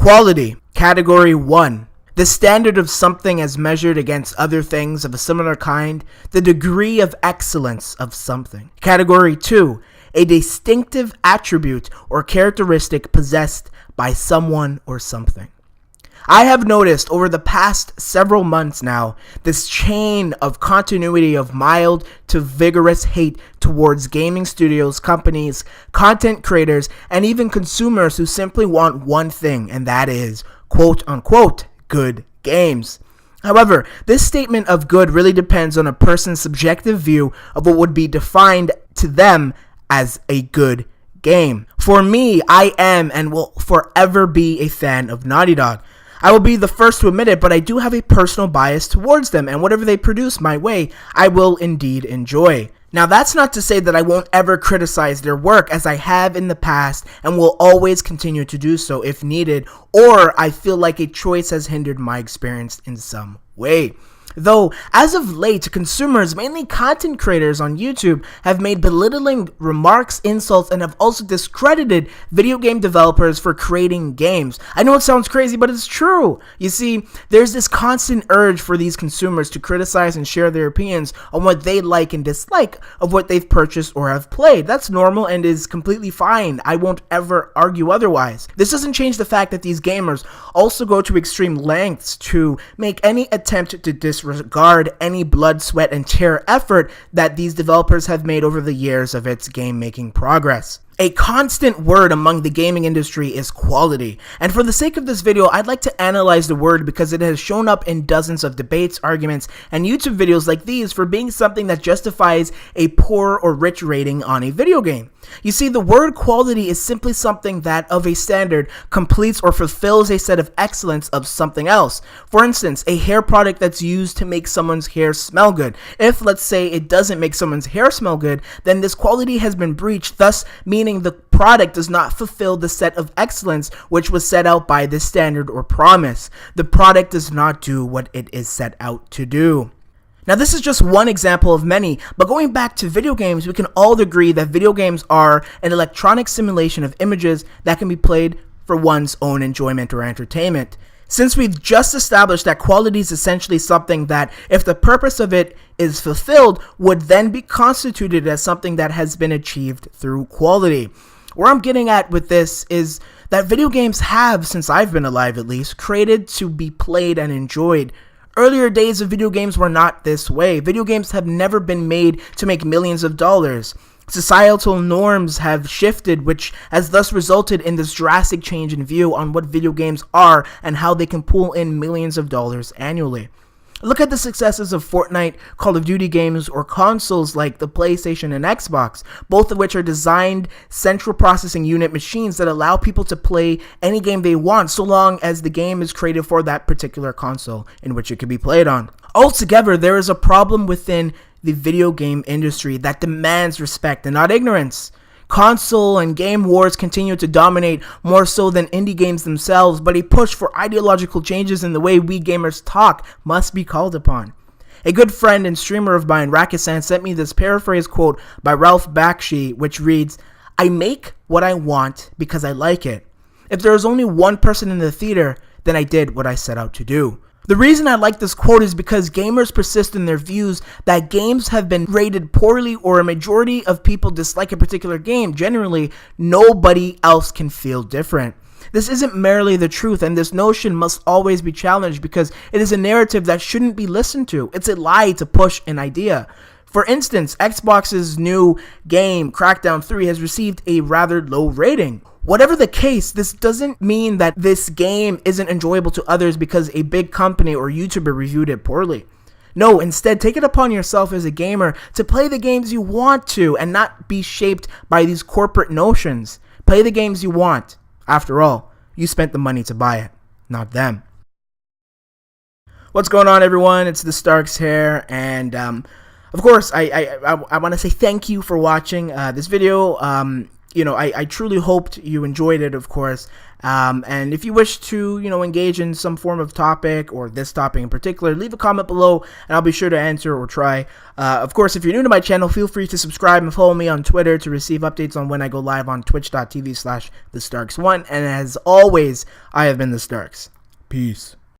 Quality. Category 1. The standard of something as measured against other things of a similar kind, the degree of excellence of something. Category 2. A distinctive attribute or characteristic possessed by someone or something. I have noticed over the past several months now this chain of continuity of mild to vigorous hate towards gaming studios, companies, content creators, and even consumers who simply want one thing, and that is, quote unquote, good games. However, this statement of good really depends on a person's subjective view of what would be defined to them as a good game. For me, I am and will forever be a fan of Naughty Dog. I will be the first to admit it, but I do have a personal bias towards them, and whatever they produce my way, I will indeed enjoy. Now, that's not to say that I won't ever criticize their work, as I have in the past and will always continue to do so if needed, or I feel like a choice has hindered my experience in some way. Though, as of late, consumers, mainly content creators on YouTube, have made belittling remarks, insults, and have also discredited video game developers for creating games. I know it sounds crazy, but it's true. You see, there's this constant urge for these consumers to criticize and share their opinions on what they like and dislike of what they've purchased or have played. That's normal and is completely fine. I won't ever argue otherwise. This doesn't change the fact that these gamers also go to extreme lengths to make any attempt to disregard any blood, sweat, and tear effort that these developers have made over the years of its game-making progress. A constant word among the gaming industry is quality, and for the sake of this video, I'd like to analyze the word because it has shown up in dozens of debates, arguments, and YouTube videos like these for being something that justifies a poor or rich rating on a video game. You see, the word quality is simply something that, of a standard, completes or fulfills a set of excellence of something else. For instance, a hair product that's used to make someone's hair smell good. If, let's say, it doesn't make someone's hair smell good, then this quality has been breached, thus meaning the product does not fulfill the set of excellence which was set out by this standard or promise. The product does not do what it is set out to do. Now, this is just one example of many, but going back to video games, we can all agree that video games are an electronic simulation of images that can be played for one's own enjoyment or entertainment. Since we've just established that quality is essentially something that, if the purpose of it is fulfilled, would then be constituted as something that has been achieved through quality. Where I'm getting at with this is that video games have, since I've been alive at least, created to be played and enjoyed. Earlier days of video games were not this way. Video games have never been made to make millions of dollars. Societal norms have shifted, which has thus resulted in this drastic change in view on what video games are and how they can pull in millions of dollars annually. Look at the successes of Fortnite, Call of Duty games, or consoles like the PlayStation and Xbox, both of which are designed central processing unit machines that allow people to play any game they want so long as the game is created for that particular console in which it can be played on. Altogether, there is a problem within the video game industry that demands respect and not ignorance. Console and game wars continue to dominate more so than indie games themselves, but a push for ideological changes in the way we gamers talk must be called upon. A good friend and streamer of mine, Rakisan, sent me this paraphrase quote by Ralph Bakshi, which reads, "I make what I want because I like it. If there is only one person in the theater, then I did what I set out to do." The reason I like this quote is because gamers persist in their views that games have been rated poorly or a majority of people dislike a particular game. Generally, nobody else can feel different. This isn't merely the truth, and this notion must always be challenged because it is a narrative that shouldn't be listened to. It's a lie to push an idea. For instance, Xbox's new game, Crackdown 3, has received a rather low rating. Whatever the case, this doesn't mean that this game isn't enjoyable to others because a big company or YouTuber reviewed it poorly. No, instead, take it upon yourself as a gamer to play the games you want to and not be shaped by these corporate notions. Play the games you want. After all, you spent the money to buy it, not them. What's going on, everyone? It's TheStarkz here, and of course, I want to say thank you for watching this video. I truly hoped you enjoyed it, of course, And if you wish to, engage in some form of topic or this topic in particular, leave a comment below and I'll be sure to answer or try. Of course, if you're new to my channel, feel free to subscribe and follow me on Twitter to receive updates on when I go live on twitch.tv/TheStarkz1. And as always, I have been TheStarkz. Peace.